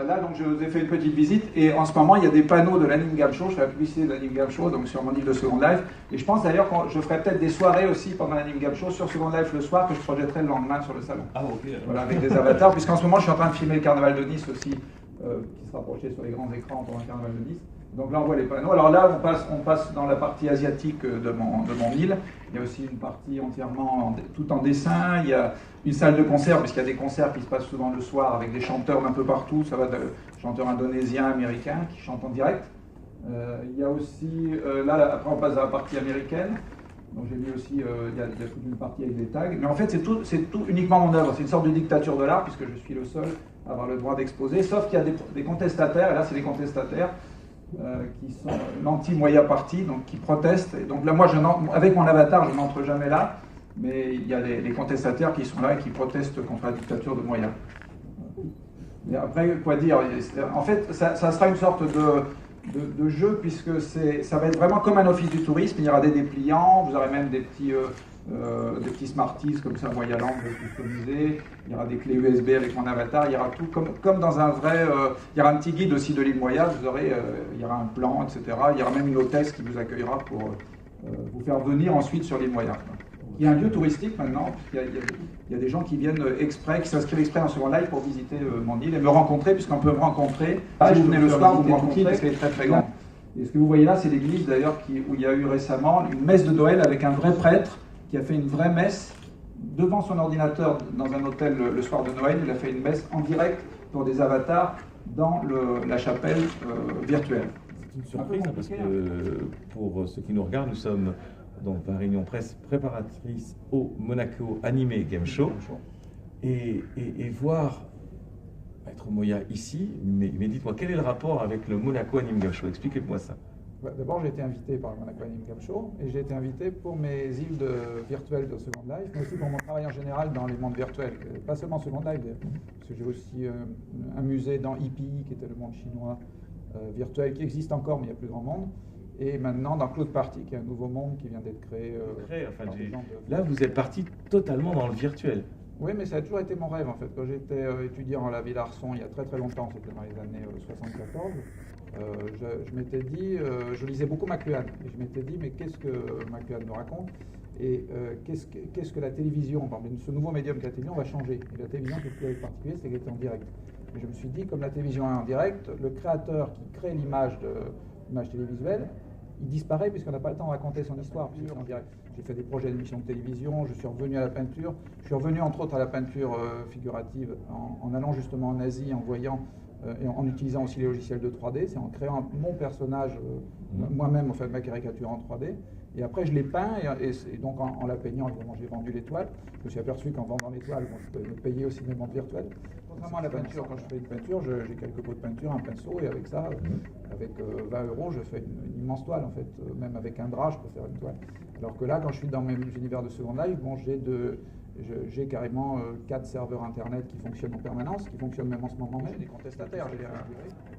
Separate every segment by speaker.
Speaker 1: là, donc, je vous ai fait une petite visite et en ce moment, il y a des panneaux de l'Anime Game Show. Je fais la publicité de l'Anime Game Show donc sur mon livre de Second Life. Et je pense d'ailleurs que je ferai peut-être des soirées aussi pendant l'Anime Game Show sur Second Life le soir que je projetterai le lendemain sur le salon.
Speaker 2: Ah, ok.
Speaker 1: Voilà, avec des avatars, puisqu'en ce moment, je suis en train de filmer le Carnaval de Nice aussi, qui sera projeté sur les grands écrans pendant le Carnaval de Nice. Donc là, on voit les panneaux. Alors là, on passe dans la partie asiatique de mon île. Il y a aussi une partie entièrement tout en dessin. Il y a une salle de concert, puisqu'il y a des concerts qui se passent souvent le soir avec des chanteurs d'un peu partout. Ça va de chanteurs indonésiens, américains qui chantent en direct. Il y a aussi, là, après, on passe à la partie américaine. Donc j'ai mis aussi, il y a toute une partie avec des tags. Mais en fait, c'est tout uniquement mon œuvre. C'est une sorte de dictature de l'art, puisque je suis le seul à avoir le droit d'exposer. Sauf qu'il y a des contestataires, et là, c'est des contestataires. Qui sont l'anti-Moya Party, donc qui protestent. Et donc là, moi, avec mon avatar, je n'entre jamais là, mais il y a les contestataires qui sont là et qui protestent contre la dictature de Moya. Et après, quoi dire? En fait, ça sera une sorte de jeu, puisque ça va être vraiment comme un office du tourisme. Il y aura des dépliants, vous aurez même des petits Smarties comme ça, Moya Land customisés. Il y aura des clés USB avec mon avatar. Il y aura tout comme dans un vrai. Il y aura un petit guide aussi de l'île Moya. Vous aurez, il y aura un plan, etc. Il y aura même une hôtesse qui vous accueillera pour vous faire venir ensuite sur l'île Moya. Il y a un lieu touristique maintenant. Il y a des gens qui viennent exprès, qui s'inscrivent exprès dans Second Life pour visiter mon île et me rencontrer, puisqu'on peut me rencontrer. Si vous venez le soir, vous me rencontrez parce qu'elle est très très grande. Et ce que vous voyez là, c'est l'église d'ailleurs où il y a eu récemment une messe de Noël avec un vrai prêtre qui a fait une vraie messe devant son ordinateur dans un hôtel le soir de Noël. Il a fait une messe en direct pour des avatars dans la chapelle virtuelle.
Speaker 2: C'est une surprise parce que pour ceux qui nous regardent, nous sommes donc dans la réunion presse préparatrice au Monaco Anime Game Show et voir Maître Moya ici, mais dites-moi, quel est le rapport avec le Monaco Anime Game Show? Expliquez-moi ça.
Speaker 1: D'abord, j'ai été invité par le Monaco Anime Game Show et j'ai été invité pour mes îles virtuelles de Second Life, mais aussi pour mon travail en général dans les mondes virtuels. Pas seulement Second Life, parce que j'ai aussi un musée dans EPE, qui était le monde chinois virtuel, qui existe encore, mais il y a plus grand monde. Et maintenant dans Cloud Party, qui est un nouveau monde qui vient d'être créé.
Speaker 2: Là, vous êtes parti totalement dans le virtuel.
Speaker 1: Oui, mais ça a toujours été mon rêve en fait. Quand j'étais étudiant à la Ville Arson il y a très très longtemps, c'était dans les années 74, je m'étais dit, je lisais beaucoup McLuhan, et je m'étais dit, mais qu'est-ce que McLuhan nous raconte et qu'est-ce que la télévision, ce nouveau médium que la télévision va changer. Et la télévision, ce qui est particulier, c'est qu'elle était en direct. Et je me suis dit, comme la télévision est en direct, le créateur qui crée l'image télévisuelle, il disparaît puisqu'on n'a pas le temps de raconter son histoire. En direct. J'ai fait des projets d'émissions de télévision, je suis revenu à la peinture. Je suis revenu entre autres à la peinture figurative en allant justement en Asie, en voyant et en utilisant aussi les logiciels de 3D. C'est en créant mon personnage, moi-même, en fait, ma caricature en 3D. Et après, je l'ai peint, et donc en la peignant, évidemment, j'ai vendu l'étoile. Je me suis aperçu qu'en vendant l'étoile, bon, je peux me payer aussi mes montres virtuelles. Contrairement à la peinture, quand je fais une peinture, j'ai quelques pots de peinture, un pinceau, et avec ça, avec 20 €, je fais une immense toile, en fait. Même avec un drap, je peux faire une toile. Alors que là, quand je suis dans mes univers de Second Life, bon, j'ai carrément 4 serveurs internet qui fonctionnent en permanence, qui fonctionnent même en ce moment même. J'ai des contestataires.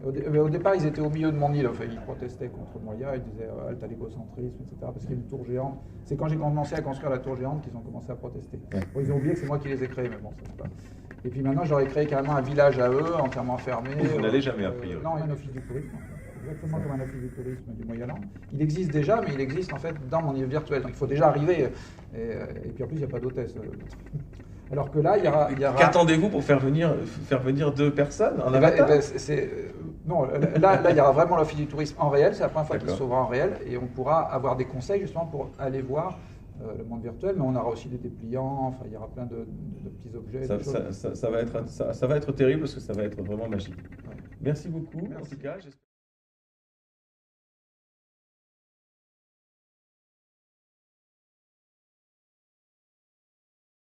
Speaker 1: Au départ, ils étaient au milieu de mon île. Enfin, ils protestaient contre Moya, ils disaient halte à l'égocentrisme, etc. Parce qu'il y a une tour géante. C'est quand j'ai commencé à construire la tour géante qu'ils ont commencé à protester. Bon, ils ont oublié que c'est moi qui les ai créés, mais bon, c'est pas. Et puis maintenant, j'aurais créé carrément un village à eux, entièrement fermé.
Speaker 2: Vous n'allez jamais appris.
Speaker 1: Non, un office du tourisme. Exactement comme un office du tourisme du Moyen-Land. Il existe déjà, mais il existe en fait dans mon île virtuelle. Donc il faut déjà arriver. Et puis en plus, il n'y a pas d'hôtesse. Alors que là, il y aura.
Speaker 2: Qu'attendez-vous pour faire venir 2 personnes en avatar?
Speaker 1: Non, là, il y aura vraiment l'office du tourisme en réel. C'est la première fois qu'il s'ouvrira en réel. Et on pourra avoir des conseils justement pour aller voir le monde virtuel. Mais on aura aussi des dépliants. Enfin, il y aura plein de petits objets.
Speaker 2: Ça va être terrible parce que ça va être vraiment magique. Ouais. Merci beaucoup.
Speaker 1: Merci.
Speaker 2: En tout cas,